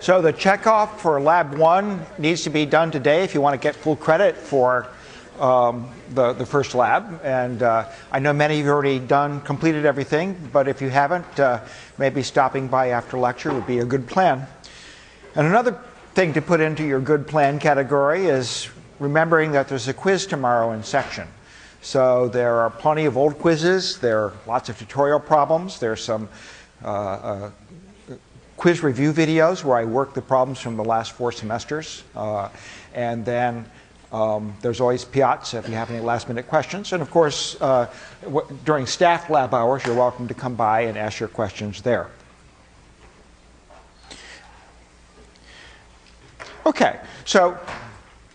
So the checkoff for Lab 1 needs to be done today if you want to get full credit for the first lab. And I know many of you already completed everything, but if you haven't, maybe stopping by after lecture would be a good plan. And another thing to put into your good plan category is remembering that there's a quiz tomorrow in section. So there are plenty of old quizzes, there are lots of tutorial problems, there's some quiz review videos where I work the problems from the last 4 semesters. And then there's always Piazza if you have any last minute questions. And of course, during staff lab hours, you're welcome to come by and ask your questions there. Okay, so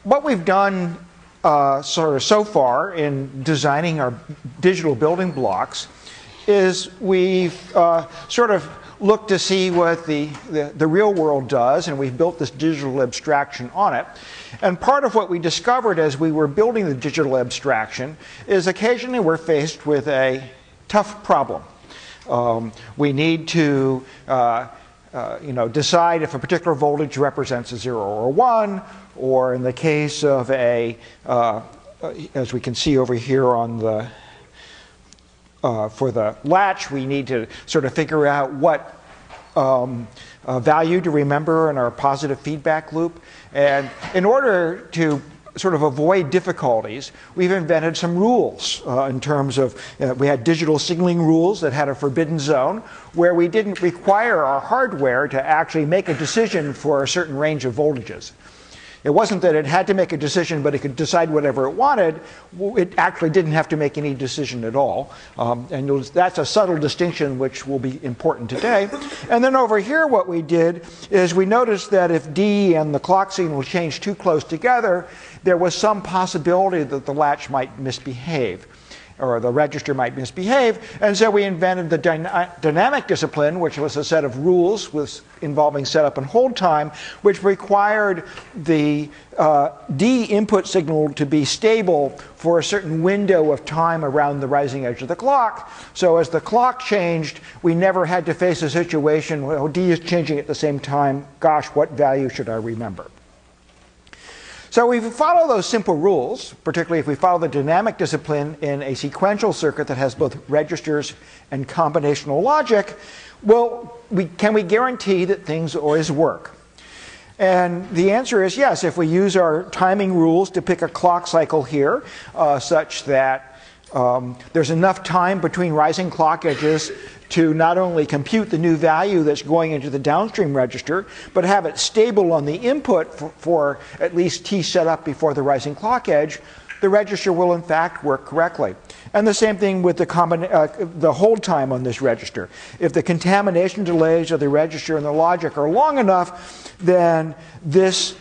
what we've done so far in designing our digital building blocks is we've sort of looked to see what the real world does, and we've built this digital abstraction on it. And part of what we discovered as we were building the digital abstraction is occasionally we're faced with a tough problem. We need to decide if a particular voltage represents a 0 or 1, or in the case of as we can see over here on the for the latch, we need to sort of figure out what value to remember in our positive feedback loop. And in order to sort of avoid difficulties, we've invented some rules in terms of, we had digital signaling rules that had a forbidden zone where we didn't require our hardware to actually make a decision for a certain range of voltages. It wasn't that it had to make a decision, but it could decide whatever it wanted. It actually didn't have to make any decision at all. And that's a subtle distinction which will be important today. And then over here what we did is we noticed that if D and the clock signal changed too close together, there was some possibility that the latch might misbehave, or the register might misbehave. And so we invented the dynamic discipline, which was a set of rules involving setup and hold time, which required the D input signal to be stable for a certain window of time around the rising edge of the clock. So as the clock changed, we never had to face a situation where D is changing at the same time. Gosh, what value should I remember? So if we follow those simple rules, particularly if we follow the dynamic discipline in a sequential circuit that has both registers and combinational logic, well, can we guarantee that things always work? And the answer is yes, if we use our timing rules to pick a clock cycle here, such that there's enough time between rising clock edges to not only compute the new value that's going into the downstream register, but have it stable on the input for at least T set up before the rising clock edge, the register will in fact work correctly. And the same thing with the hold time on this register. If the contamination delays of the register and the logic are long enough, then this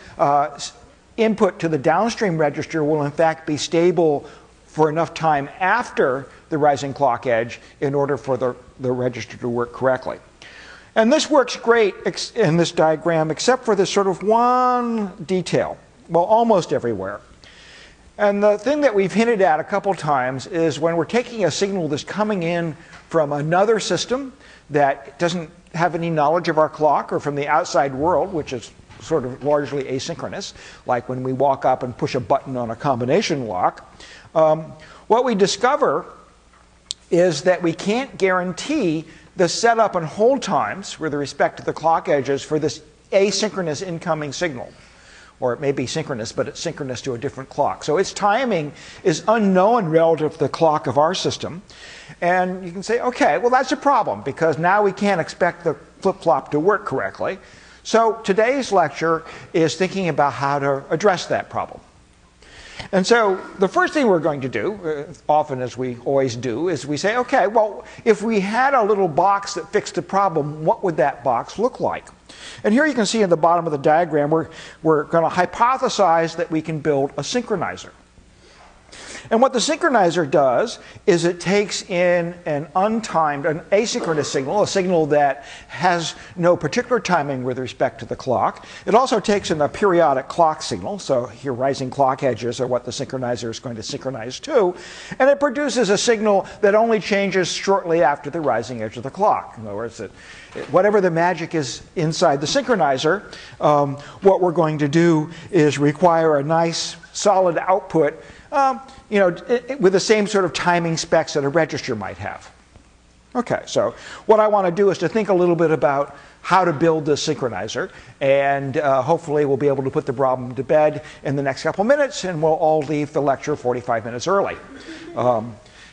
input to the downstream register will in fact be stable for enough time after the rising clock edge in order for the register to work correctly. And this works great in this diagram, except for this sort of one detail. Well, almost everywhere. And the thing that we've hinted at a couple times is when we're taking a signal that's coming in from another system that doesn't have any knowledge of our clock, or from the outside world, which is sort of largely asynchronous, like when we walk up and push a button on a combination lock, what we discover is that we can't guarantee the setup and hold times with respect to the clock edges for this asynchronous incoming signal. Or it may be synchronous, but it's synchronous to a different clock. So its timing is unknown relative to the clock of our system. And you can say, okay, well that's a problem, because now we can't expect the flip-flop to work correctly. So today's lecture is thinking about how to address that problem. And so the first thing we're going to do, often as we always do, is we say, okay, well, if we had a little box that fixed the problem, what would that box look like? And here you can see in the bottom of the diagram, we're going to hypothesize that we can build a synchronizer. And what the synchronizer does is it takes in an untimed, an asynchronous signal, a signal that has no particular timing with respect to the clock. It also takes in a periodic clock signal, so here rising clock edges are what the synchronizer is going to synchronize to, and it produces a signal that only changes shortly after the rising edge of the clock. In other words, whatever the magic is inside the synchronizer, what we're going to do is require a nice solid output, with the same sort of timing specs that a register might have. Okay, so what I want to do is to think a little bit about how to build this synchronizer, and hopefully we'll be able to put the problem to bed in the next couple minutes, and we'll all leave the lecture 45 minutes early.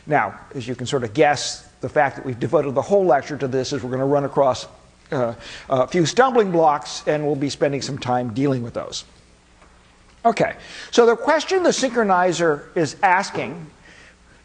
Now, as you can sort of guess, the fact that we've devoted the whole lecture to this is we're going to run across a few stumbling blocks, and we'll be spending some time dealing with those. Okay, so the question the synchronizer is asking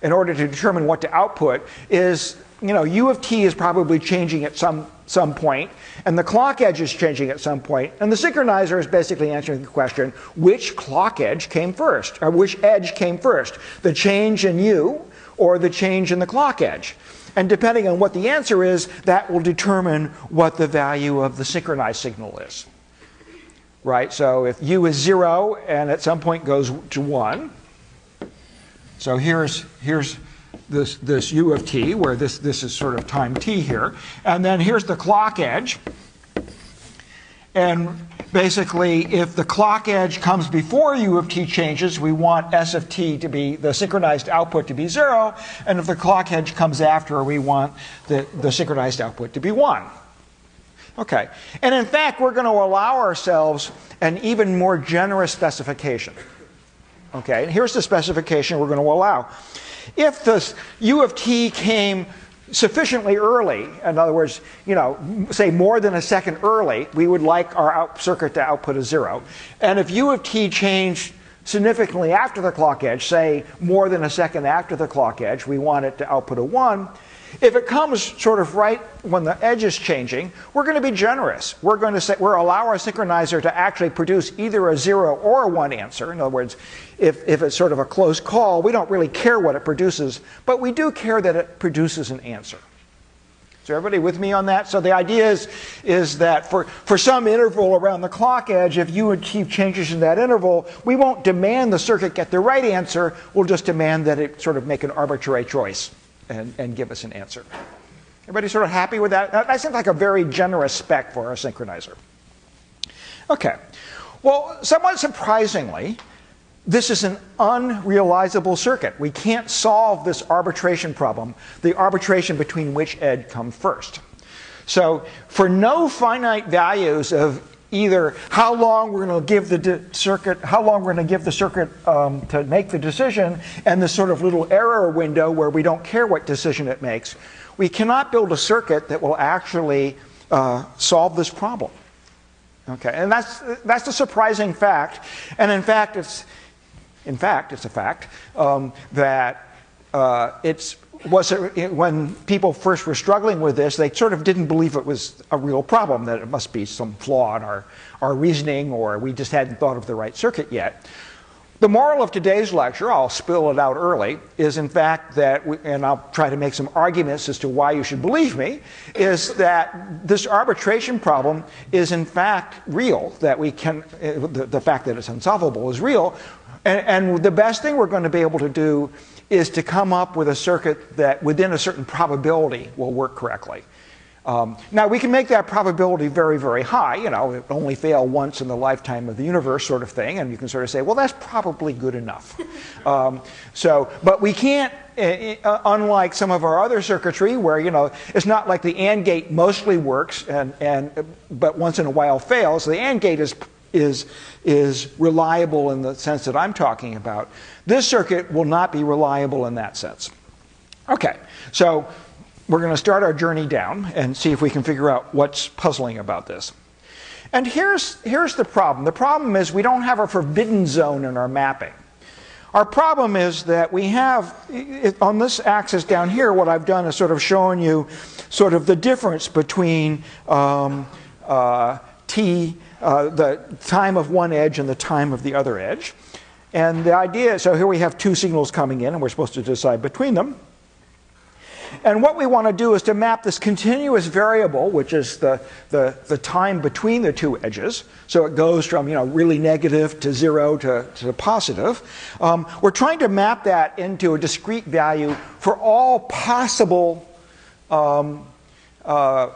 in order to determine what to output is, u of t is probably changing at some point, and the clock edge is changing at some point, and the synchronizer is basically answering the question, which clock edge came first, or which edge came first, the change in u or the change in the clock edge. And depending on what the answer is, that will determine what the value of the synchronized signal is. Right? So if u is 0 and at some point goes to 1, so here's this u of t, where this is sort of time t here, and then here's the clock edge. And basically, if the clock edge comes before u of t changes, we want s of t to be, the synchronized output to be 0, and if the clock edge comes after, we want the synchronized output to be 1. Okay, and in fact, we're going to allow ourselves an even more generous specification. Okay, and here's the specification we're going to allow. If the u of t came sufficiently early, in other words, say more than a second early, we would like our circuit to output a 0. And if u of t changed significantly after the clock edge, say more than a second after the clock edge, we want it to output a 1. If it comes sort of right when the edge is changing, we're going to be generous. We're going to allow our synchronizer to actually produce either a 0 or a 1 answer. In other words, if it's sort of a close call, we don't really care what it produces, but we do care that it produces an answer. Is everybody with me on that? So the idea is that for some interval around the clock edge, if u of t changes in that interval, we won't demand the circuit get the right answer. We'll just demand that it sort of make an arbitrary choice and give us an answer. Everybody sort of happy with that? That seems like a very generous spec for our synchronizer. Okay. Well, somewhat surprisingly, this is an unrealizable circuit. We can't solve this arbitration problem, the arbitration between which edge comes first. So for no finite values of either how long we're going to give the circuit, to make the decision, and this sort of little error window where we don't care what decision it makes, we cannot build a circuit that will actually solve this problem. Okay, and that's the surprising fact. And in fact, it's a fact that when people first were struggling with this, they sort of didn't believe it was a real problem, that it must be some flaw in our reasoning, or we just hadn't thought of the right circuit yet. The moral of today's lecture, I'll spill it out early, is in fact that, and I'll try to make some arguments as to why you should believe me, is that this arbitration problem is in fact real, that we can, the fact that it's unsolvable is real, and the best thing we're going to be able to do is to come up with a circuit that within a certain probability will work correctly. Now we can make that probability very, very high, it only fail once in the lifetime of the universe sort of thing, and you can sort of say, well, that's probably good enough. But we can't, unlike some of our other circuitry where, it's not like the AND gate mostly works but once in a while fails. The AND gate is reliable in the sense that I'm talking about. This circuit will not be reliable in that sense. Okay, so we're going to start our journey down and see if we can figure out what's puzzling about this. And here's the problem. The problem is we don't have a forbidden zone in our mapping. Our problem is that we have, on this axis down here, what I've done is sort of showing you sort of the difference between the time of one edge and the time of the other edge. And the idea, so here we have two signals coming in, and we're supposed to decide between them. And what we want to do is to map this continuous variable, which is the time between the two edges. So it goes from really negative to 0 to positive. We're trying to map that into a discrete value for all possible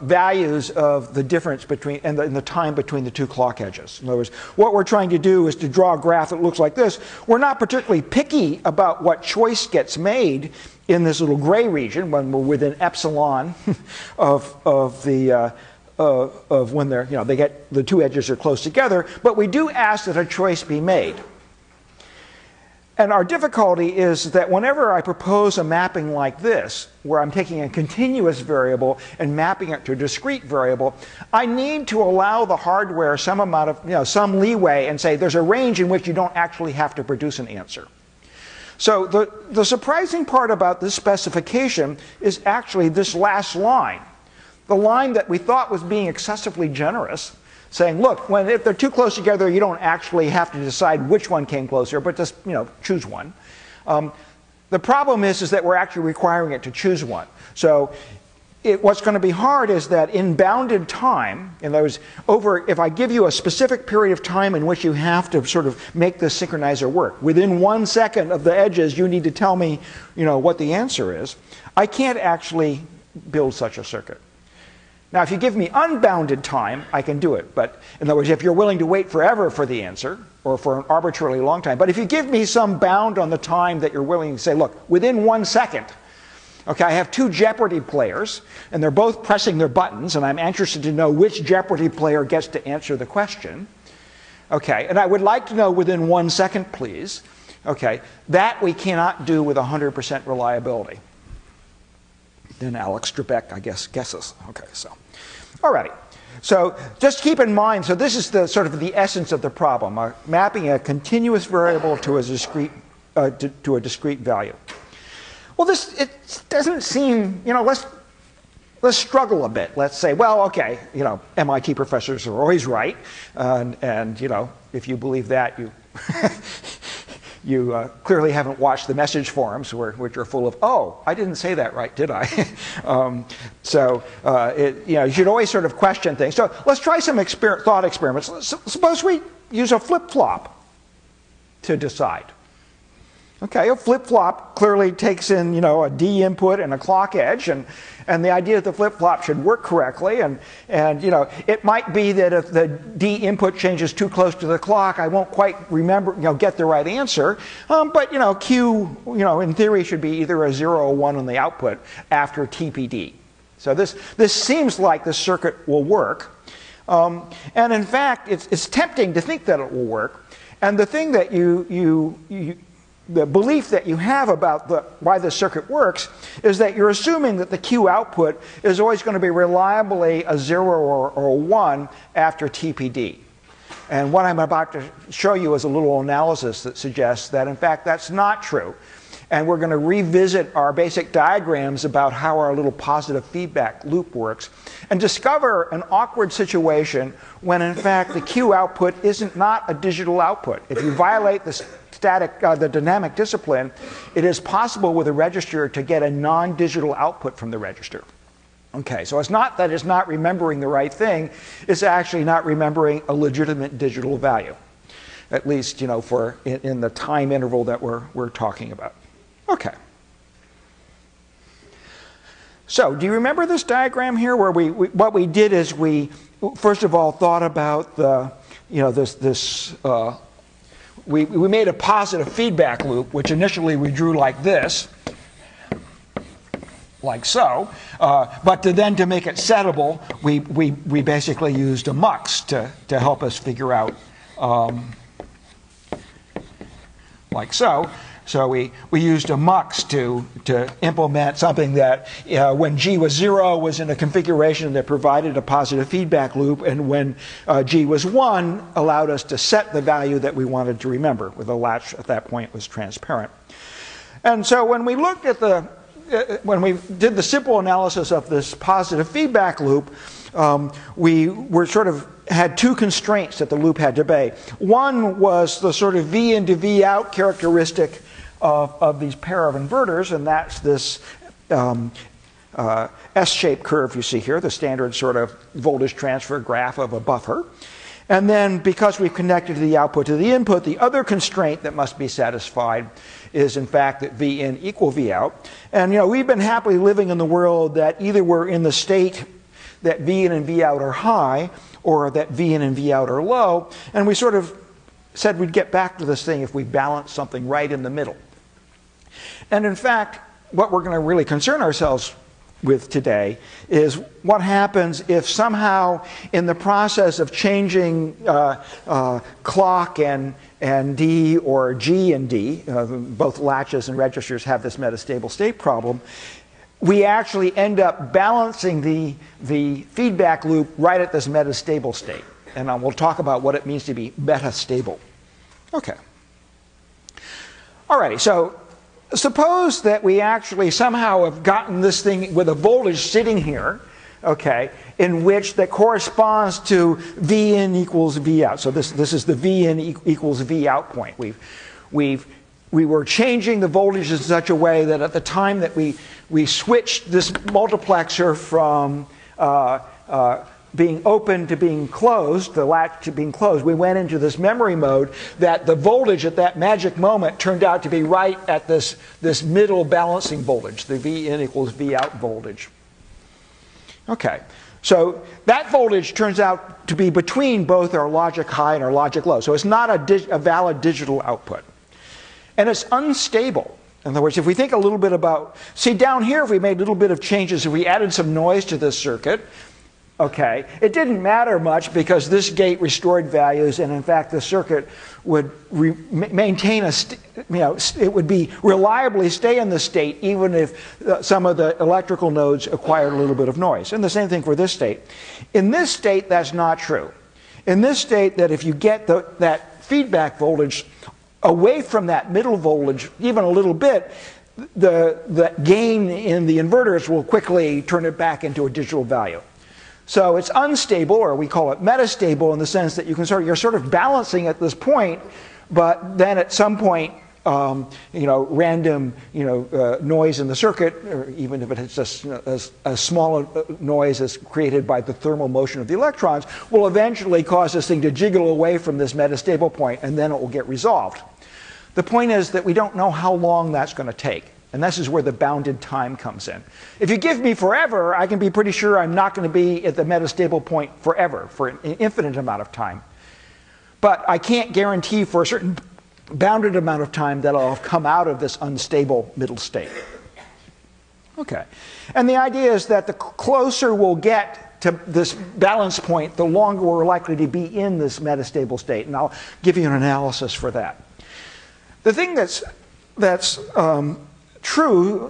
values of the difference between and the time between the two clock edges. In other words, what we're trying to do is to draw a graph that looks like this. We're not particularly picky about what choice gets made in this little gray region when we're within epsilon of when they're they get the two edges are close together. But we do ask that a choice be made. And our difficulty is that whenever I propose a mapping like this, where I'm taking a continuous variable and mapping it to a discrete variable, I need to allow the hardware some amount of, some leeway and say there's a range in which you don't actually have to produce an answer. So the surprising part about this specification is actually this last line. The line that we thought was being excessively generous, saying, look, if they're too close together, you don't actually have to decide which one came closer, but just choose one. The problem is that we're actually requiring it to choose one. So what's going to be hard is that in bounded time, in other words, if I give you a specific period of time in which you have to sort of make this synchronizer work, within 1 second of the edges, you need to tell me, what the answer is. I can't actually build such a circuit. Now, if you give me unbounded time, I can do it. But in other words, if you're willing to wait forever for the answer, or for an arbitrarily long time, but if you give me some bound on the time that you're willing to say, look, within 1 second, okay, I have two Jeopardy players, and they're both pressing their buttons, and I'm interested to know which Jeopardy player gets to answer the question. Okay, and I would like to know within 1 second, please. Okay, that we cannot do with 100% reliability. Then Alex Trebek, I guess, guesses. Okay, so, alrighty. So just keep in mind, so this is the sort of the essence of the problem, mapping a continuous variable to a discrete value. Well, it doesn't seem, let's struggle a bit. Let's say, well, okay, MIT professors are always right, and if you believe that, you clearly haven't watched the message forums, which are full of, oh, I didn't say that right, did I? You should always sort of question things. So let's try some thought experiments. Suppose we use a flip-flop to decide. Okay, a flip-flop clearly takes in, a D input and a clock edge, and the idea that the flip-flop should work correctly, and it might be that if the D input changes too close to the clock, I won't quite remember, get the right answer. But Q, in theory, should be either a 0 or 1 on the output after TPD. So this seems like the circuit will work, and in fact, it's tempting to think that it will work. And the thing that the belief that you have about why this circuit works is that you're assuming that the Q output is always going to be reliably a 0 or a 1 after TPD. And what I'm about to show you is a little analysis that suggests that, in fact, that's not true. And we're going to revisit our basic diagrams about how our little positive feedback loop works and discover an awkward situation when, in fact, the Q output isn't not a digital output. If you violate the dynamic discipline, it is possible with a register to get a non-digital output from the register. Okay, so it's not that it's not remembering the right thing, it's actually not remembering a legitimate digital value, at least in the time interval that we're talking about. Okay. So, do you remember this diagram here where what we did is we first of all thought about we made a positive feedback loop, which initially we drew like this, like so. But then to make it settable, we basically used a mux to help us figure out, like so. So we used a mux to implement something that when G was 0 was in a configuration that provided a positive feedback loop, and when G was 1 allowed us to set the value that we wanted to remember, with the latch at that point was transparent. And so when we looked at when we did the simple analysis of this positive feedback loop, we were sort of had two constraints that the loop had to obey. One was the sort of V in to V out characteristic of these pair of inverters, and that's this S-shaped curve you see here, the standard sort of voltage transfer graph of a buffer. And then because we've connected the output to the input, the other constraint that must be satisfied is in fact that V in equal V out. And we've been happily living in the world that either we're in the state that V in and V out are high, or that V in and V out are low, and we sort of said we'd get back to this thing if we balance something right in the middle. And in fact, what we're going to really concern ourselves with today is what happens if somehow in the process of changing clock and D or G and D, both latches and registers have this metastable state problem, we actually end up balancing the feedback loop right at this metastable state. And we'll talk about what it means to be metastable. Okay. Alrighty, so suppose that we actually somehow have gotten this thing with a voltage sitting here, okay, in which that corresponds to V in equals V out. So this is the V in equals V out point. We were changing the voltage in such a way that at the time that we switched this multiplexer from being open to being closed, the latch to being closed, we went into this memory mode that the voltage at that magic moment turned out to be right at this middle balancing voltage, the V in equals V out voltage. Okay, so that voltage turns out to be between both our logic high and our logic low. So it's not a valid digital output. And it's unstable. In other words, if we think a little bit about, see down here if we made a little bit of changes, if we added some noise to this circuit, okay, it didn't matter much because this gate restored values, and in fact the circuit would maintain it would be reliably stay in the state even if some of the electrical nodes acquired a little bit of noise. And the same thing for this state. In this state, that's not true. In this state, that if you get that feedback voltage away from that middle voltage even a little bit, the gain in the inverters will quickly turn it back into a digital value. So it's unstable, or we call it metastable, in the sense that you're sort of balancing at this point, but then at some point, random noise in the circuit, or even if it's just a small noise as created by the thermal motion of the electrons, will eventually cause this thing to jiggle away from this metastable point, and then it will get resolved. The point is that we don't know how long that's going to take. And this is where the bounded time comes in. If you give me forever, I can be pretty sure I'm not going to be at the metastable point forever, for an infinite amount of time. But I can't guarantee for a certain bounded amount of time that I'll have come out of this unstable middle state. Okay. And the idea is that the closer we'll get to this balance point, the longer we're likely to be in this metastable state. And I'll give you an analysis for that. The thing that's true,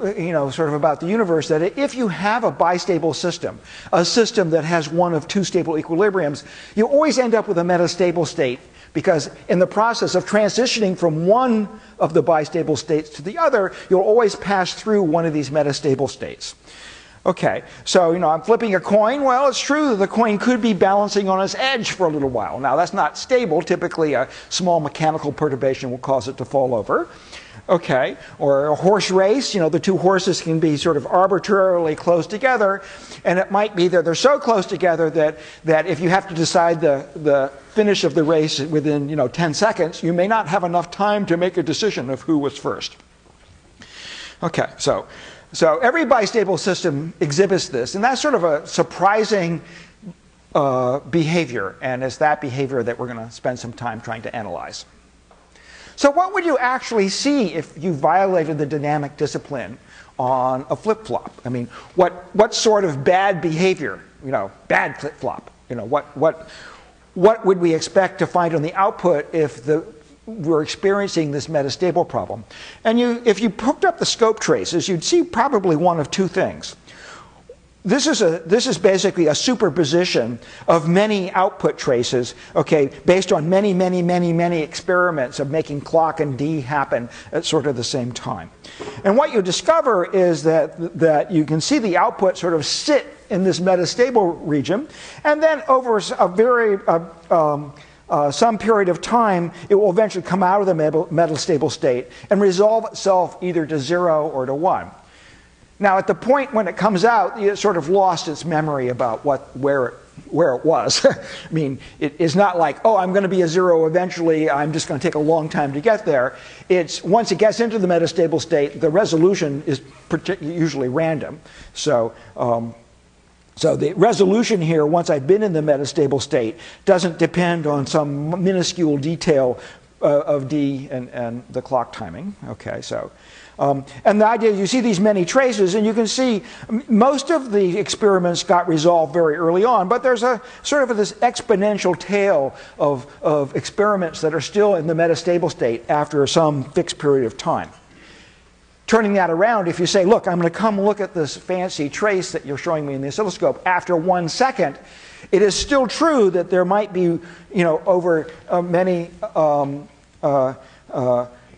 sort of about the universe, that if you have a bistable system, a system that has one of two stable equilibriums, you always end up with a metastable state, because in the process of transitioning from one of the bistable states to the other, you'll always pass through one of these metastable states. Okay, so I'm flipping a coin. Well, it's true that the coin could be balancing on its edge for a little while. Now, that's not stable. Typically, a small mechanical perturbation will cause it to fall over. Okay, or a horse race, the two horses can be sort of arbitrarily close together, and it might be that they're so close together that if you have to decide the finish of the race within 10 seconds, you may not have enough time to make a decision of who was first. Okay, so every bistable system exhibits this, and that's sort of a surprising behavior, and it's that behavior that we're going to spend some time trying to analyze. So what would you actually see if you violated the dynamic discipline on a flip-flop? I mean, what sort of bad behavior, bad flip-flop, what would we expect to find on the output if we're experiencing this metastable problem? And if you hooked up the scope traces, you'd see probably one of two things. this is basically a superposition of many output traces, okay, based on many experiments of making clock and D happen at sort of the same time. And what you discover is that you can see the output sort of sit in this metastable region, and then over a very some period of time, it will eventually come out of the metastable state and resolve itself either to 0 or to 1. Now, at the point when it comes out, it sort of lost its memory about where it was. I mean, it's not like, oh, I'm going to be a 0 eventually, I'm just going to take a long time to get there. It's once it gets into the metastable state, the resolution is usually random. So the resolution here, once I've been in the metastable state, doesn't depend on some minuscule detail of D and the clock timing. Okay, so. And the idea is you see these many traces, and you can see most of the experiments got resolved very early on, but there's a sort of this exponential tail of experiments that are still in the metastable state after some fixed period of time. Turning that around, if you say, look, I'm going to come look at this fancy trace that you're showing me in the oscilloscope after 1 second, it is still true that there might be, you know, over many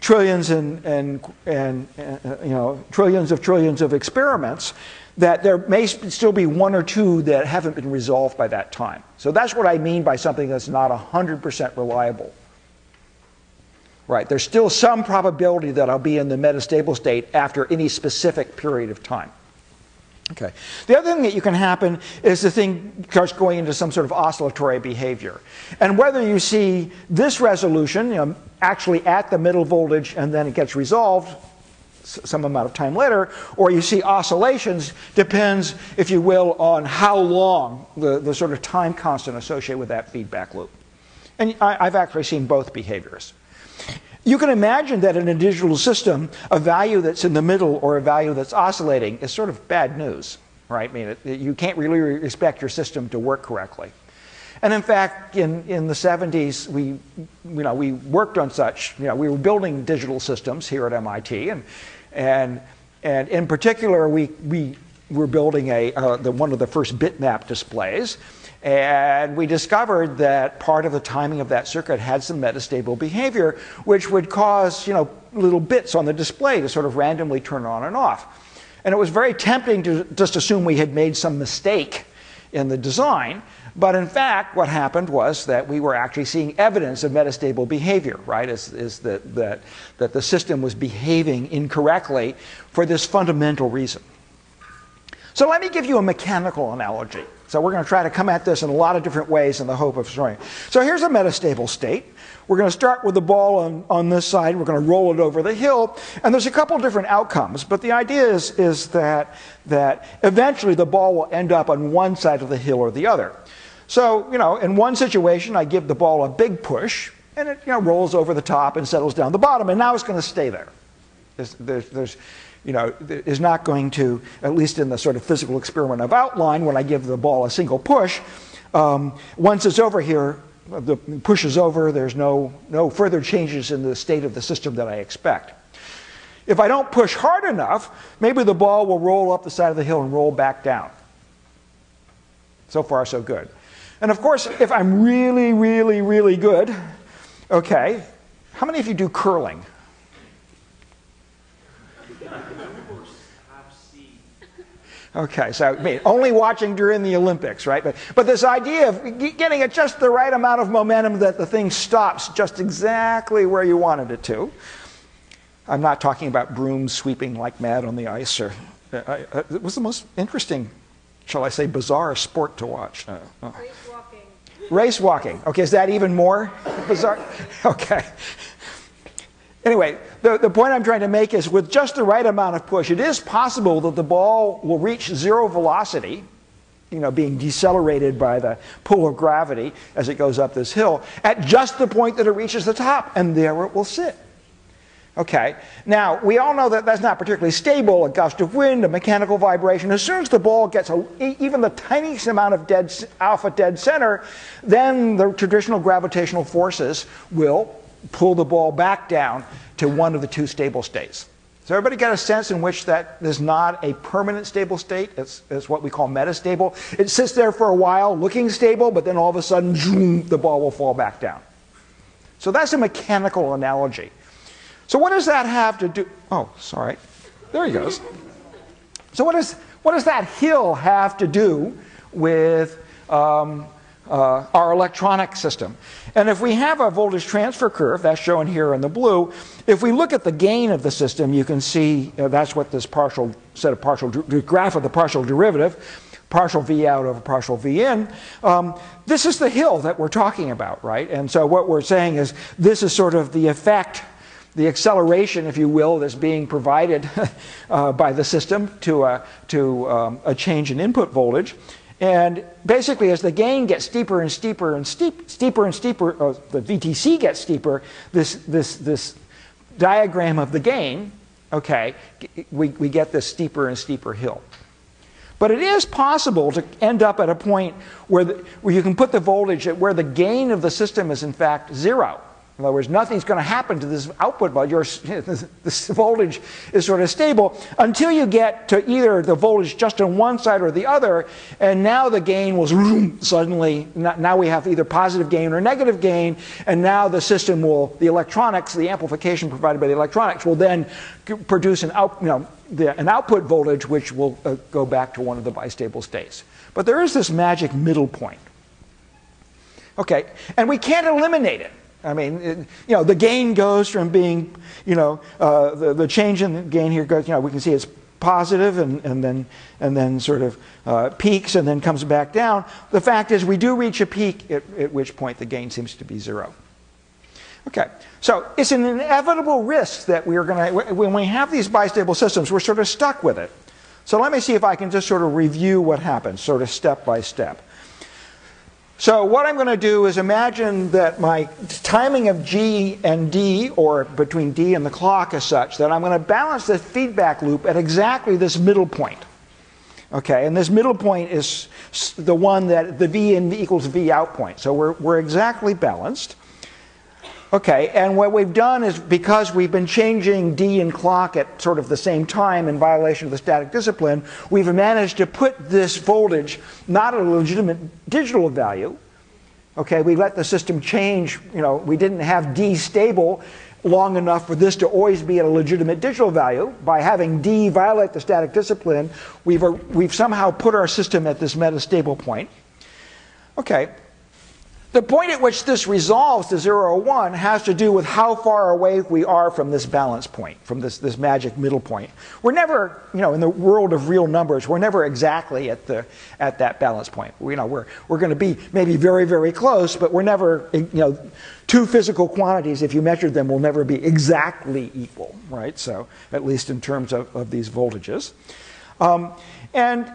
trillions and you know, trillions of experiments, that there may still be 1 or 2 that haven't been resolved by that time. So that's what I mean by something that's not 100% reliable. Right, there's still some probability that I'll be in the metastable state after any specific period of time. Okay. The other thing that can happen is the thing starts going into some sort of oscillatory behavior. And whether you see this resolution, you know, actually at the middle voltage and then it gets resolved some amount of time later, or you see oscillations, depends, if you will, on how long the sort of time constant associated with that feedback loop. And I've actually seen both behaviors. You can imagine that in a digital system, a value that's in the middle or a value that's oscillating is sort of bad news, right? I mean, you can't really expect your system to work correctly. And in fact, in the 70s, we worked on such. You know, we were building digital systems here at MIT, and in particular, we were building one of the first bitmap displays. And we discovered that part of the timing of that circuit had some metastable behavior, which would cause, you know, little bits on the display to sort of randomly turn on and off. And it was very tempting to just assume we had made some mistake in the design. But in fact, what happened was that we were actually seeing evidence of metastable behavior, right? Is that the system was behaving incorrectly for this fundamental reason. So let me give you a mechanical analogy. So we're going to try to come at this in a lot of different ways in the hope of showing. So here's a metastable state. We're going to start with the ball on this side. We're going to roll it over the hill. And there's a couple different outcomes. But the idea is that eventually the ball will end up on one side of the hill or the other. So, you know, in one situation, I give the ball a big push, and it, you know, rolls over the top and settles down the bottom. And now it's going to stay there. You know, is not going to, at least in the sort of physical experiment I've outlined, when I give the ball a single push, once it's over here, the push is over, there's no further changes in the state of the system that I expect. If I don't push hard enough, maybe the ball will roll up the side of the hill and roll back down. So far, so good. And of course, if I'm really, really, really good, okay, how many of you do curling? Okay, so I mean, only watching during the Olympics, right? But this idea of getting at just the right amount of momentum that the thing stops just exactly where you wanted it to. I'm not talking about brooms sweeping like mad on the ice. It was the most interesting, shall I say, bizarre sport to watch. Race walking. Race walking. Okay, is that even more bizarre? Okay. Anyway, the point I'm trying to make is with just the right amount of push, it is possible that the ball will reach zero velocity, you know, being decelerated by the pull of gravity as it goes up this hill, at just the point that it reaches the top, and there it will sit. Okay, now we all know that that's not particularly stable, a gust of wind, a mechanical vibration. As soon as the ball gets even the tiniest amount of alpha dead center, then the traditional gravitational forces will pull the ball back down to one of the two stable states. So everybody got a sense in which that is not a permanent stable state? It's what we call metastable. It sits there for a while looking stable, but then all of a sudden, zoom, the ball will fall back down. So that's a mechanical analogy. So what does that have to do? Oh, sorry. There he goes. So what does that hill have to do with our electronic system? And if we have a voltage transfer curve, that's shown here in the blue, if we look at the gain of the system, you can see that's what this graph of the partial derivative, partial V out over partial V in. This is the hill that we're talking about, right? And so what we're saying is this is sort of the effect, the acceleration, if you will, that's being provided by the system to a change in input voltage. And basically, as the gain gets steeper and steeper and steeper and steeper, the VTC gets steeper, this diagram of the gain, okay, we get this steeper and steeper hill. But it is possible to end up at a point where you can put the voltage at where the gain of the system is in fact 0. In other words, nothing's going to happen to this output voltage. This voltage is sort of stable until you get to either the voltage just on one side or the other, and now the gain will suddenly, now we have either positive gain or negative gain, and now the system will, the electronics, the amplification provided by the electronics will then produce an output voltage which will go back to one of the bistable states. But there is this magic middle point. Okay, and we can't eliminate it. I mean, the gain goes from being, the change in the gain here goes, we can see it's positive and then sort of peaks and then comes back down. The fact is we do reach a peak at which point the gain seems to be 0. Okay, so it's an inevitable risk that we're going to, when we have these bistable systems, we're sort of stuck with it. So let me see if I can just sort of review what happens, sort of step by step. So what I'm going to do is imagine that my timing of G and D, or between D and the clock, is such that I'm going to balance the feedback loop at exactly this middle point. Okay, and this middle point is the one that the V in equals V out point. So we're exactly balanced. Okay, and what we've done is, because we've been changing D and clock at sort of the same time in violation of the static discipline, we've managed to put this voltage not at a legitimate digital value. Okay, we let the system change, we didn't have D stable long enough for this to always be at a legitimate digital value. By having D violate the static discipline, we've somehow put our system at this metastable point. Okay. The point at which this resolves to 0 or 1 has to do with how far away we are from this balance point, from this magic middle point. We're never, in the world of real numbers, we're never exactly at that balance point. We're going to be maybe very, very close, but we're never, two physical quantities, if you measured them, will never be exactly equal, right? So at least in terms of these voltages. And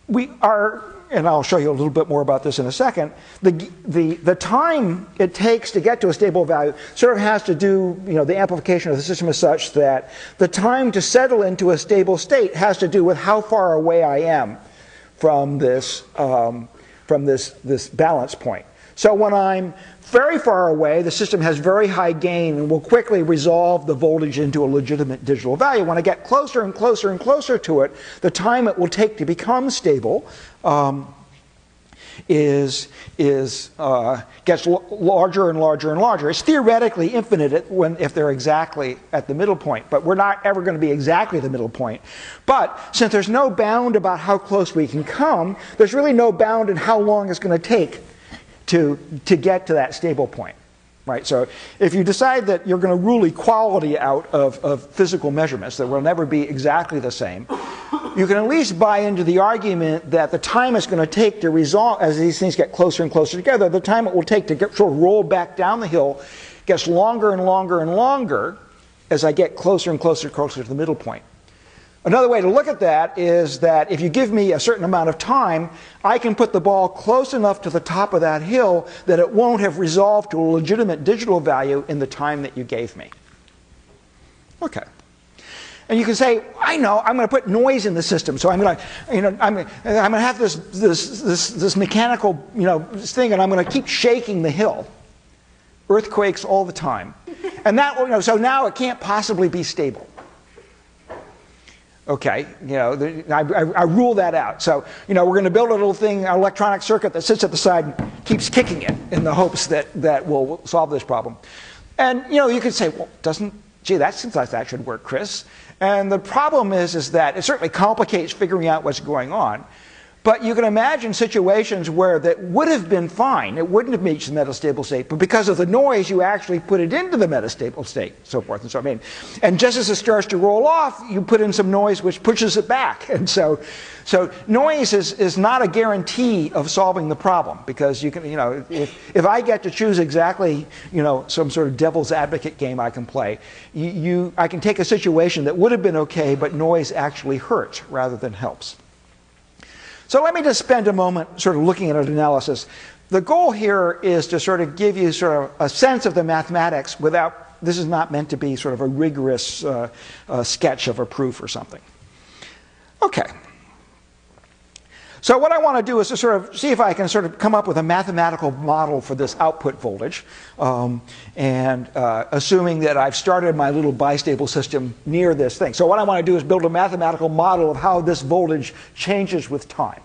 we are, and I'll show you a little bit more about this in a second, the time it takes to get to a stable value sort of has to do, the amplification of the system is such that the time to settle into a stable state has to do with how far away I am from this balance point. So when I'm very far away, the system has very high gain and will quickly resolve the voltage into a legitimate digital value. When I get closer and closer and closer to it, the time it will take to become stable gets larger and larger and larger. It's theoretically infinite if they're exactly at the middle point, but we're not ever going to be exactly the middle point. But since there's no bound about how close we can come, there's really no bound in how long it's going to take to get to that stable point, right? So if you decide that you're going to rule equality out of physical measurements, that will never be exactly the same, you can at least buy into the argument that the time it's going to take to resolve, as these things get closer and closer together, the time it will take to sort of roll back down the hill gets longer and longer and longer as I get closer and closer and closer to the middle point. Another way to look at that is that if you give me a certain amount of time, I can put the ball close enough to the top of that hill that it won't have resolved to a legitimate digital value in the time that you gave me. Okay. And you can say, I know, I'm going to put noise in the system, so I'm going to, I'm going to have this mechanical, thing, and I'm going to keep shaking the hill. Earthquakes all the time, and that, so now it can't possibly be stable. Okay, I rule that out. So, we're going to build a little thing, an electronic circuit that sits at the side and keeps kicking it in the hopes that will solve this problem. And, you could say, well, gee, that seems like that should work, Chris. And the problem is that it certainly complicates figuring out what's going on. But you can imagine situations where that would have been fine. It wouldn't have reached the metastable state. But because of the noise, you actually put it into the metastable state, so forth and so on. And just as it starts to roll off, you put in some noise which pushes it back. And so noise is not a guarantee of solving the problem. Because you can, if I get to choose exactly, some sort of devil's advocate game I can play, I can take a situation that would have been okay, but noise actually hurts rather than helps. So let me just spend a moment sort of looking at an analysis. The goal here is to sort of give you sort of a sense of the mathematics without, this is not meant to be sort of a rigorous sketch of a proof or something. Okay. So what I want to do is to sort of see if I can sort of come up with a mathematical model for this output voltage, assuming that I've started my little bistable system near this thing. So what I want to do is build a mathematical model of how this voltage changes with time.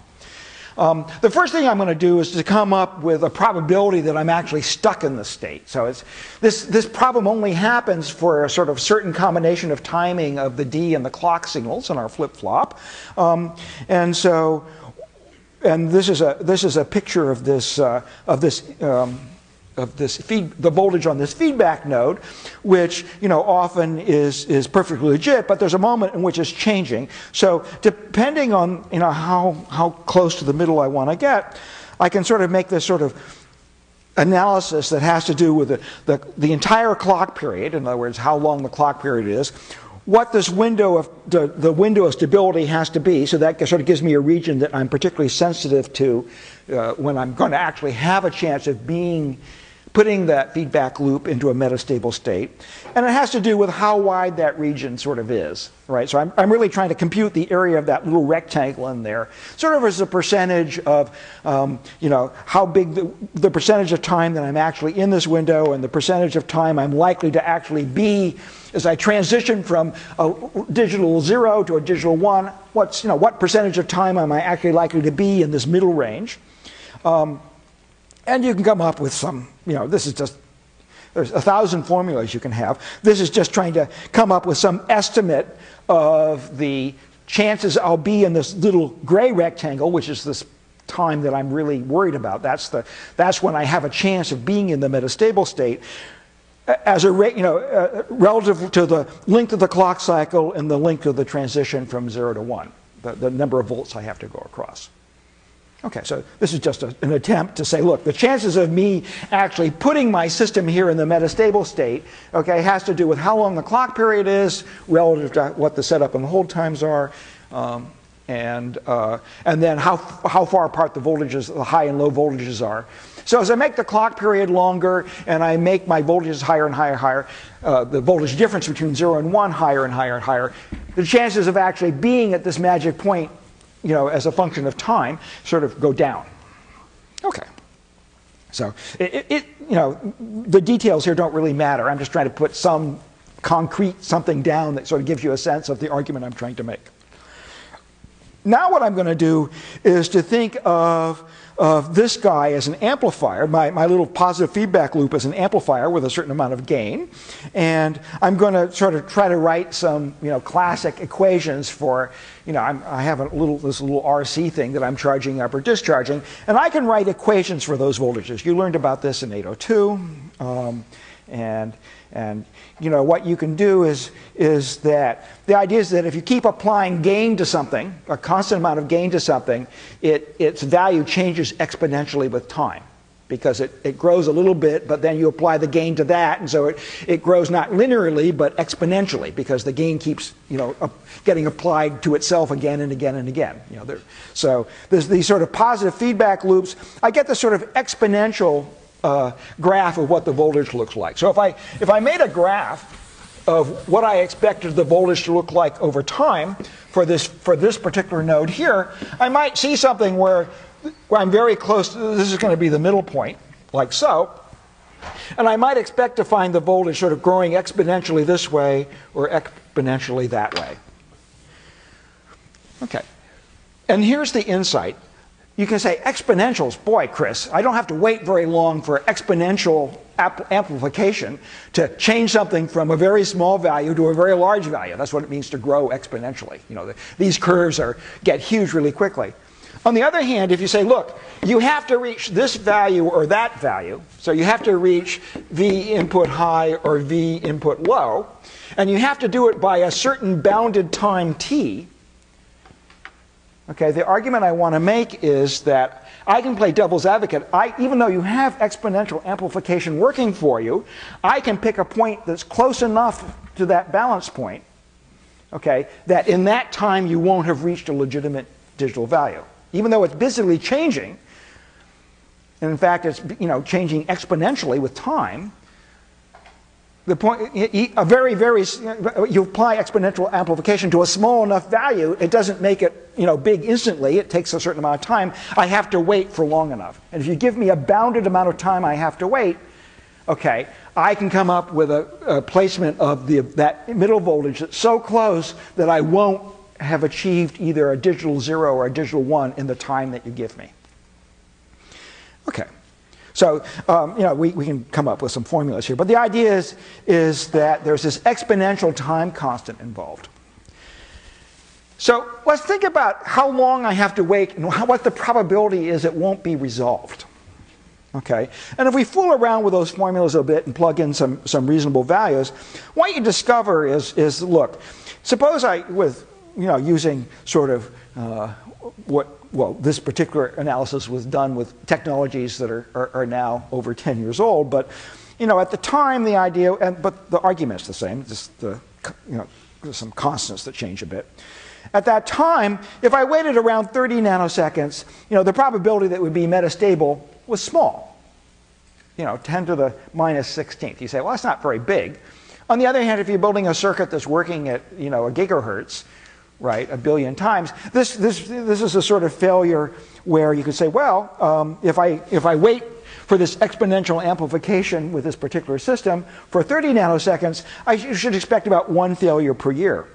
The first thing I'm going to do is to come up with a probability that I'm actually stuck in this state. So this problem only happens for a sort of certain combination of timing of the D and the clock signals in our flip-flop. And this is a picture of the voltage on this feedback node, which often is perfectly legit, but there's a moment in which it's changing. So depending on how close to the middle I want to get, I can sort of make this sort of analysis that has to do with the entire clock period. In other words, how long the clock period is. What this window of the window of stability has to be, so that sort of gives me a region that I'm particularly sensitive to when I'm going to actually have a chance of putting that feedback loop into a metastable state. And it has to do with how wide that region sort of is, right? So I'm really trying to compute the area of that little rectangle in there, sort of as a percentage of, how big the percentage of time that I'm actually in this window and the percentage of time I'm likely to actually be as I transition from a digital 0 to a digital 1. What percentage of time am I actually likely to be in this middle range? And you can come up with some, this is just, there's 1,000 formulas you can have. This is just trying to come up with some estimate of the chances I'll be in this little gray rectangle, which is this time that I'm really worried about. That's when I have a chance of being in the metastable state, as relative to the length of the clock cycle and the length of the transition from 0 to 1, the number of volts I have to go across. Okay, so this is just an attempt to say, look, the chances of me actually putting my system here in the metastable state, okay, has to do with how long the clock period is relative to what the setup and hold times are, and then how far apart the voltages, the high and low voltages are. So as I make the clock period longer and I make my voltages higher and higher and higher, the voltage difference between 0 and 1 higher and higher and higher, the chances of actually being at this magic point, as a function of time, sort of go down. Okay. So the details here don't really matter. I'm just trying to put some concrete something down that sort of gives you a sense of the argument I'm trying to make. Now what I'm going to do is to think of this guy as an amplifier, my little positive feedback loop as an amplifier with a certain amount of gain. And I'm going to sort of try to write some classic equations for, I have this little RC thing that I'm charging up or discharging. And I can write equations for those voltages. You learned about this in 802. And what you can do is that the idea is that if you keep applying gain to something, a constant amount of gain to something, its value changes exponentially with time, because it grows a little bit, but then you apply the gain to that, and so it grows not linearly but exponentially, because the gain keeps getting applied to itself again and again and again. So there's these sort of positive feedback loops. I get this sort of exponential graph of what the voltage looks like. So if I made a graph of what I expected the voltage to look like over time for this particular node here, I might see something where I'm very close to, this is going to be the middle point, like so. And I might expect to find the voltage sort of growing exponentially this way or exponentially that way. Okay. And here's the insight. You can say exponentials. Boy, Chris, I don't have to wait very long for exponential amplification to change something from a very small value to a very large value. That's what it means to grow exponentially. You know, these curves get huge really quickly. On the other hand, if you say, look, you have to reach this value or that value, so you have to reach V input high or V input low, and you have to do it by a certain bounded time t, okay, the argument I want to make is that I can play devil's advocate. Even though you have exponential amplification working for you, I can pick a point that's close enough to that balance point, okay, that in that time you won't have reached a legitimate digital value. Even though it's busily changing, and in fact it's changing exponentially with time, the point, you apply exponential amplification to a small enough value, it doesn't make it big instantly, it takes a certain amount of time. I have to wait for long enough. And if you give me a bounded amount of time I have to wait, okay, I can come up with a placement of that middle voltage that's so close that I won't have achieved either a digital 0 or a digital 1 in the time that you give me. Okay. So, we can come up with some formulas here. But the idea is that there's this exponential time constant involved. So let's think about how long I have to wait and what the probability is it won't be resolved. Okay? And if we fool around with those formulas a bit and plug in some reasonable values, what you discover is look, suppose using sort of this particular analysis was done with technologies that are now over 10 years old, but at the time the idea, but the argument's the same, just there's some constants that change a bit. At that time, if I waited around 30 nanoseconds, the probability that it would be metastable was small, 10 to the minus 16th. You say, well, that's not very big. On the other hand, if you're building a circuit that's working at a gigahertz, right, a billion times, this is a sort of failure where you could say, well, if I wait for this exponential amplification with this particular system for 30 nanoseconds, I should expect about 1 failure per year.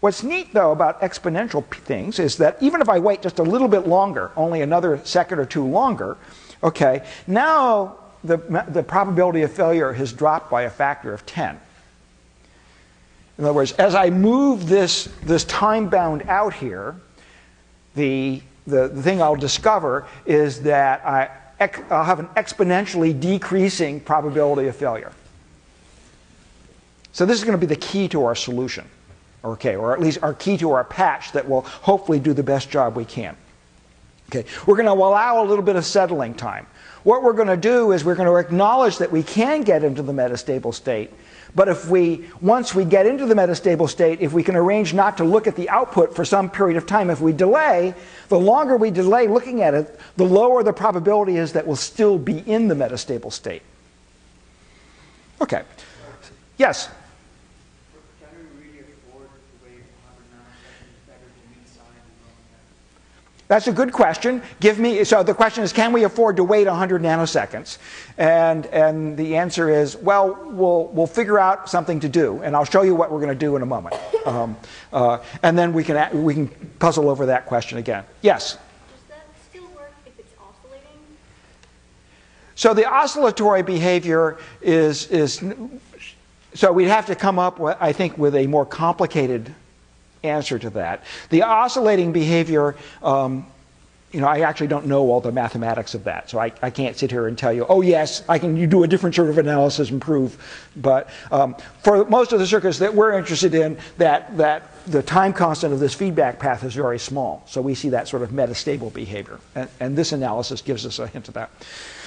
What's neat, though, about exponential things is that even if I wait just a little bit longer, only another second or two longer, okay, now the probability of failure has dropped by a factor of 10. In other words, as I move this time bound out here, the thing I'll discover is that I'll have an exponentially decreasing probability of failure. So this is going to be the key to our solution, okay, or at least our key to our patch that will hopefully do the best job we can. Okay, we're going to allow a little bit of settling time. What we're going to do is we're going to acknowledge that we can get into the metastable state, but once we get into the metastable state, if we can arrange not to look at the output for some period of time, if we delay, the longer we delay looking at it, the lower the probability is that we'll still be in the metastable state. Okay. Yes? Can we really afford to wait 100 nanoseconds better to meet sign and all that? That's a good question. So the question is, can we afford to wait 100 nanoseconds? And the answer is, well, we'll figure out something to do, and I'll show you what we're going to do in a moment. And then we can puzzle over that question again. Yes? Does that still work if it's oscillating? So the oscillatory behavior is so we'd have to come up, I think, with a more complicated answer to that. The oscillating behavior, I actually don't know all the mathematics of that, so I can't sit here and tell you, oh yes, you do a different sort of analysis and prove. But for most of the circuits that we're interested in, that the time constant of this feedback path is very small, so we see that sort of metastable behavior, and this analysis gives us a hint of that.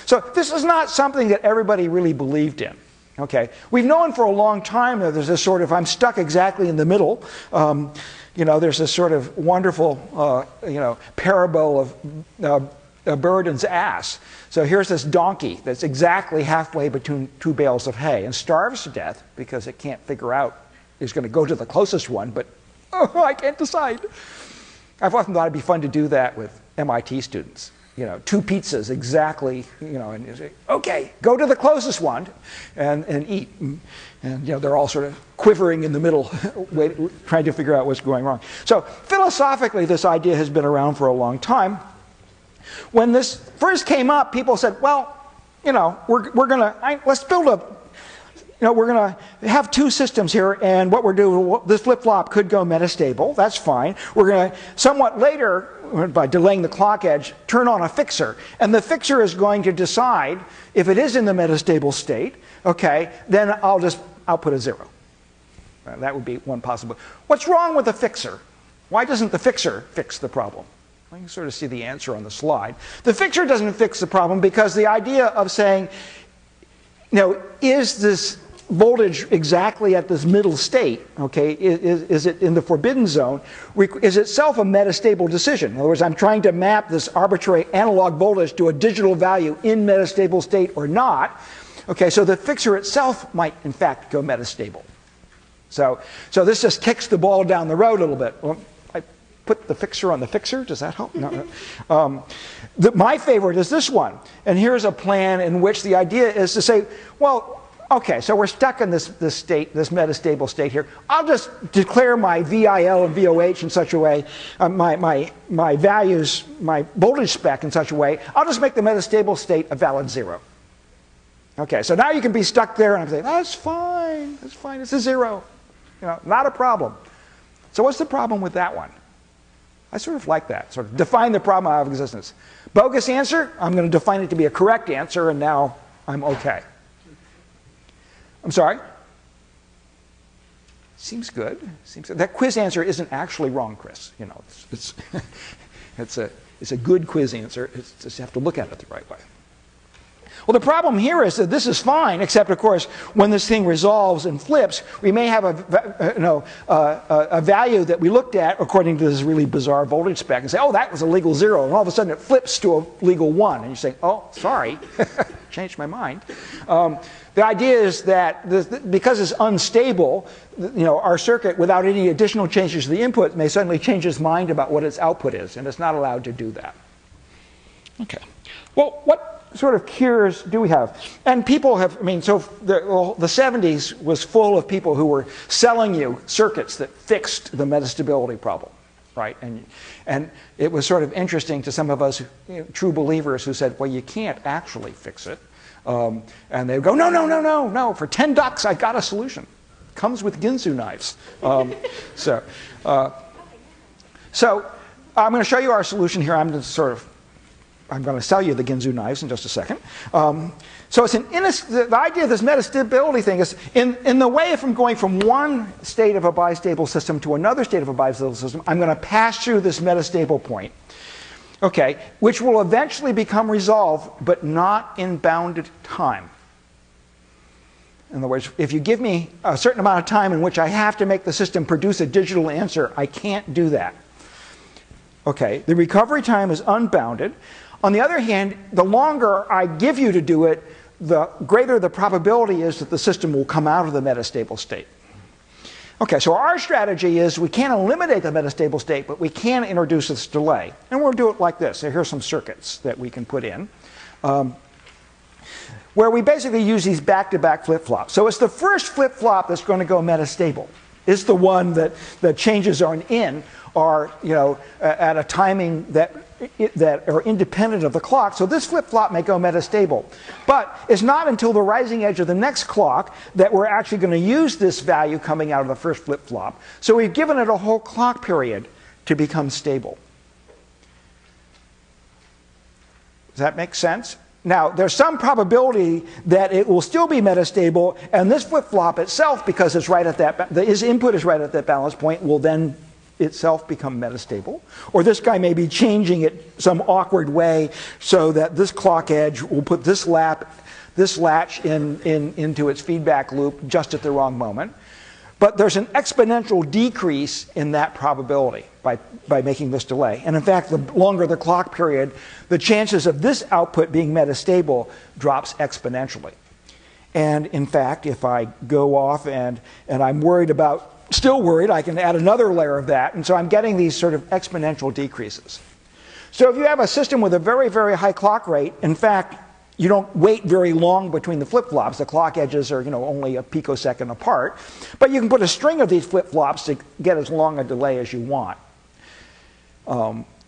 So this is not something that everybody really believed in. Okay, we've known for a long time that there's this sort of, I'm stuck exactly in the middle. There's this sort of wonderful, parable of a bird and's ass. So here's this donkey that's exactly halfway between two bales of hay and starves to death because it can't figure out, it's going to go to the closest one, but I can't decide. I've often thought it'd be fun to do that with MIT students. you know, 2 pizzas exactly, you know, and you say, okay, go to the closest one and eat. And you know, they're all sort of quivering in the middle, trying to figure out what's going wrong. So philosophically, this idea has been around for a long time. When this first came up, people said, well, you know, let's build a, you know, we're going to have 2 systems here, and what we're doing, this flip-flop could go metastable. That's fine. We're going to, somewhat later, by delaying the clock edge, turn on a fixer. And the fixer is going to decide if it is in the metastable state, okay, then I'll just output a 0. That would be one possibility. What's wrong with the fixer? Why doesn't the fixer fix the problem? You can sort of see the answer on the slide. The fixer doesn't fix the problem because the idea of saying, you know, is this voltage exactly at this middle state, okay, is it in the forbidden zone, is itself a metastable decision. In other words, I'm trying to map this arbitrary analog voltage to a digital value in metastable state or not. Okay, so the fixer itself might, in fact, go metastable. So this just kicks the ball down the road a little bit. Well, I put the fixer on the fixer. Does that help? No. My favorite is this one. And here's a plan in which the idea is to say, well, okay, so we're stuck in this state, this metastable state here. I'll just declare my VIL and VOH in such a way, my values, my voltage spec in such a way, I'll just make the metastable state a valid 0. Okay, so now you can be stuck there and I'm saying, that's fine, it's a 0. You know, not a problem. So what's the problem with that one? I sort of like that, sort of define the problem out of existence. Bogus answer, I'm going to define it to be a correct answer, and now I'm okay. I'm sorry? Seems good. Seems good. That quiz answer isn't actually wrong, Chris. You know, it's a good quiz answer. It's just you have to look at it the right way. Well, the problem here is that this is fine, except, of course, when this thing resolves and flips, we may have a value that we looked at according to this really bizarre voltage spec and say, oh, that was a legal 0, and all of a sudden it flips to a legal 1, and you say, oh, sorry, changed my mind. The idea is that because it's unstable, you know, our circuit, without any additional changes to the input, may suddenly change its mind about what its output is, and it's not allowed to do that. Okay. Well, what sort of cures do we have? And people have, I mean, so the 70s was full of people who were selling you circuits that fixed the metastability problem, right? And it was sort of interesting to some of us, you know, true believers, who said, well, you can't actually fix it. And they would go, no, for 10 ducks, I got a solution. Comes with Ginsu knives. So I'm going to show you our solution here. I'm going to sell you the Ginsu knives in just a second. So the idea of this metastability thing is in the way if I'm going from one state of a bistable system to another state of a bistable system, I'm going to pass through this metastable point, okay, which will eventually become resolved, but not in bounded time. In other words, if you give me a certain amount of time in which I have to make the system produce a digital answer, I can't do that. Okay, the recovery time is unbounded. On the other hand, the longer I give you to do it, the greater the probability is that the system will come out of the metastable state. Okay, so our strategy is we can't eliminate the metastable state, but we can introduce this delay. And we'll do it like this. So here's some circuits that we can put in, where we basically use these back-to-back flip-flops. So it's the first flip-flop that's going to go metastable. It's the one that the changes are are, you know, at a timing that are independent of the clock. So this flip-flop may go metastable. But it's not until the rising edge of the next clock that we're actually going to use this value coming out of the first flip-flop. So we've given it a whole clock period to become stable. Does that make sense? Now, there's some probability that it will still be metastable, and this flip-flop itself, because it's right at that, his input is right at that balance point, will then itself become metastable. Or this guy may be changing it some awkward way so that this clock edge will put this latch into its feedback loop just at the wrong moment. But there's an exponential decrease in that probability by making this delay. And in fact, the longer the clock period, the chances of this output being metastable drops exponentially. And in fact, if I go off and I'm still worried, I can add another layer of that. And so I'm getting these sort of exponential decreases. So if you have a system with a very, very high clock rate, in fact, you don't wait very long between the flip-flops. The clock edges are, only a picosecond apart. But you can put a string of these flip-flops to get as long a delay as you want.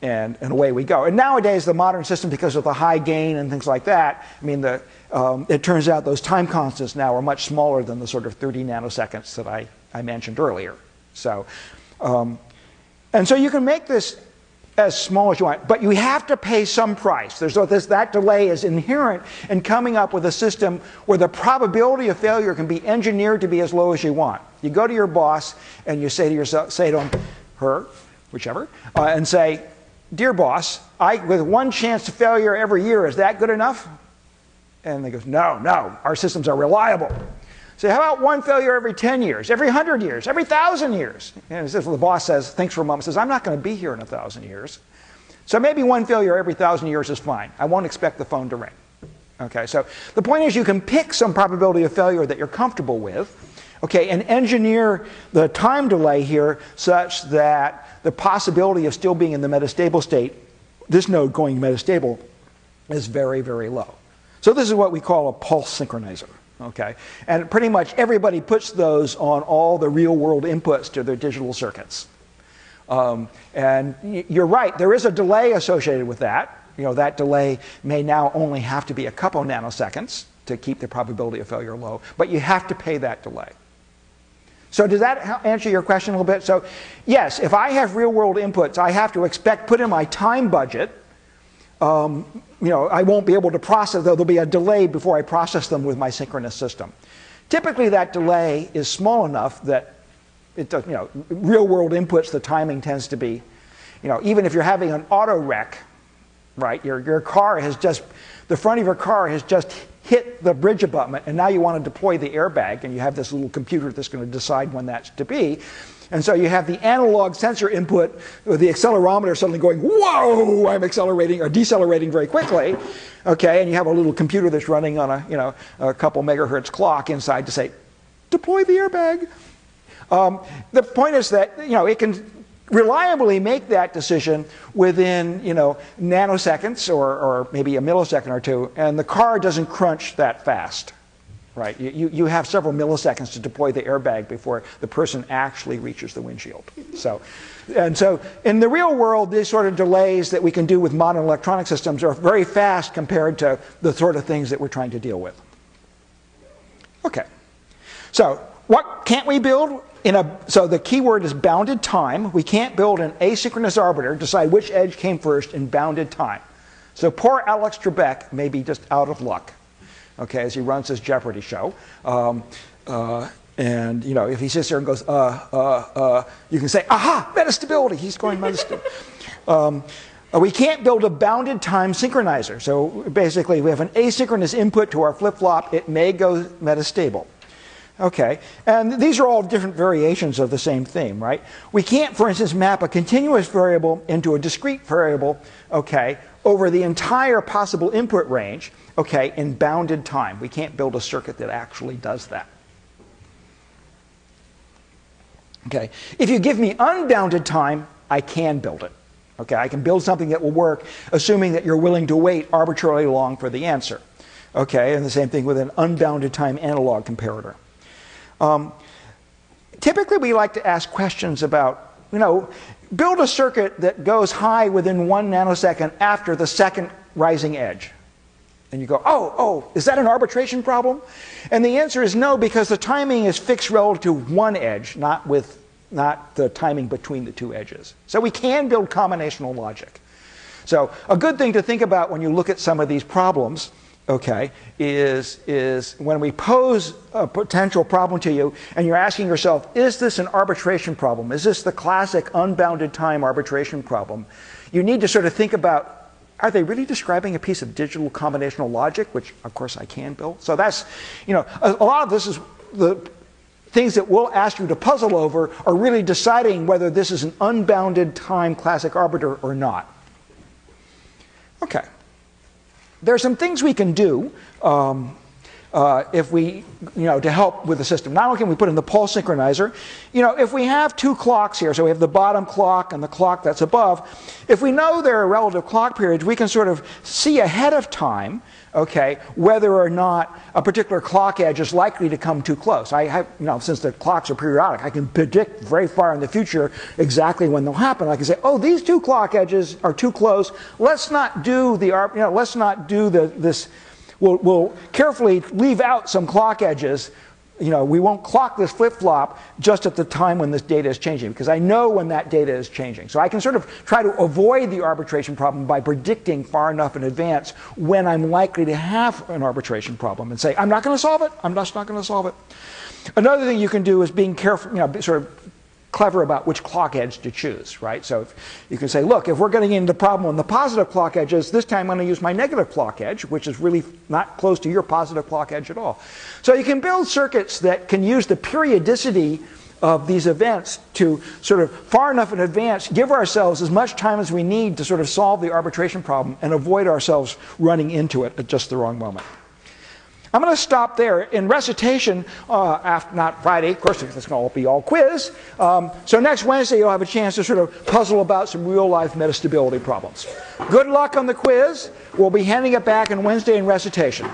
And away we go. And nowadays, the modern system, because of the high gain and things like that, I mean, it turns out those time constants now are much smaller than the sort of 30 nanoseconds that I mentioned earlier. So, and so you can make this as small as you want, but you have to pay some price. That delay is inherent in coming up with a system where the probability of failure can be engineered to be as low as you want. You go to your boss and you say to him, her, whichever, and say, "Dear boss, with one chance to failure every year, is that good enough?" And they go, no, our systems are reliable. So how about one failure every 10 years, every 100 years, every 1,000 years? And the boss says, thinks for a moment, says, "I'm not going to be here in 1,000 years. So maybe one failure every 1,000 years is fine. I won't expect the phone to ring." Okay, so the point is you can pick some probability of failure that you're comfortable with, okay, and engineer the time delay here such that the possibility of still being in the metastable state, this node going metastable, is very, very low. So this is what we call a pulse synchronizer. Okay, and pretty much everybody puts those on all the real-world inputs to their digital circuits. And you're right, there is a delay associated with that. That delay may now only have to be a couple nanoseconds to keep the probability of failure low, but you have to pay that delay. So does that answer your question a little bit? So yes, if I have real-world inputs, I have to put in my time budget. I won't be able to process, though there'll be a delay before I process them with my synchronous system. Typically that delay is small enough that it does, real world inputs, the timing tends to be, even if you're having an auto wreck, right, your car has just, the front of your car has just hit the bridge abutment and now you want to deploy the airbag and you have this little computer that's going to decide when that's to be. And so you have the analog sensor input with the accelerometer suddenly going, whoa, I'm accelerating or decelerating very quickly. Okay, and you have a little computer that's running on a couple megahertz clock inside to say, deploy the airbag. The point is that it can reliably make that decision within nanoseconds or maybe a millisecond or two, and the car doesn't crunch that fast. Right, you have several milliseconds to deploy the airbag before the person actually reaches the windshield. So in the real world, these sort of delays that we can do with modern electronic systems are very fast compared to the sort of things that we're trying to deal with. Okay, so what can't we build? So the key word is bounded time. We can't build an asynchronous arbiter, decide which edge came first in bounded time. So poor Alex Trebek may be just out of luck. Okay, as he runs his Jeopardy show. And if he sits there and goes, you can say, aha, metastability, he's going metastability. We can't build a bounded time synchronizer. So basically, we have an asynchronous input to our flip-flop. It may go metastable. Okay, and these are all different variations of the same theme, right? We can't, for instance, map a continuous variable into a discrete variable, okay, over the entire possible input range, okay, in bounded time. We can't build a circuit that actually does that. Okay, if you give me unbounded time, I can build it. Okay, I can build something that will work, assuming that you're willing to wait arbitrarily long for the answer. Okay, and the same thing with an unbounded time analog comparator. Typically, we like to ask questions about, build a circuit that goes high within 1 nanosecond after the second rising edge. And you go, oh, is that an arbitration problem? And the answer is no, because the timing is fixed relative to one edge, not the timing between the two edges. So we can build combinational logic. So a good thing to think about when you look at some of these problems, okay, is when we pose a potential problem to you and you're asking yourself, is this an arbitration problem? Is this the classic unbounded time arbitration problem? You need to sort of think about, are they really describing a piece of digital combinational logic, which of course I can build? So that's, a lot of this is the things that we'll ask you to puzzle over are really deciding whether this is an unbounded time classic arbiter or not. Okay. There are some things we can do if we, to help with the system. Not only can we put in the pulse synchronizer, if we have two clocks here, so we have the bottom clock and the clock that's above, if we know there are relative clock periods, we can sort of see ahead of time, okay, whether or not a particular clock edge is likely to come too close. Since the clocks are periodic, I can predict very far in the future exactly when they'll happen. I can say, oh, these two clock edges are too close. Let's not do this. We'll carefully leave out some clock edges. We won't clock this flip-flop just at the time when this data is changing, because I know when that data is changing. So I can sort of try to avoid the arbitration problem by predicting far enough in advance when I'm likely to have an arbitration problem and say, I'm not going to solve it. I'm just not going to solve it. Another thing you can do is being careful, sort of clever about which clock edge to choose, right? So you can say, look, if we're getting into the problem on the positive clock edges, this time I'm going to use my negative clock edge, which is really not close to your positive clock edge at all. So you can build circuits that can use the periodicity of these events to sort of far enough in advance give ourselves as much time as we need to sort of solve the arbitration problem and avoid ourselves running into it at just the wrong moment. I'm going to stop there. In recitation, not Friday, of course, it's going to be all quiz. So next Wednesday, you'll have a chance to sort of puzzle about some real-life metastability problems. Good luck on the quiz. We'll be handing it back on Wednesday in recitation.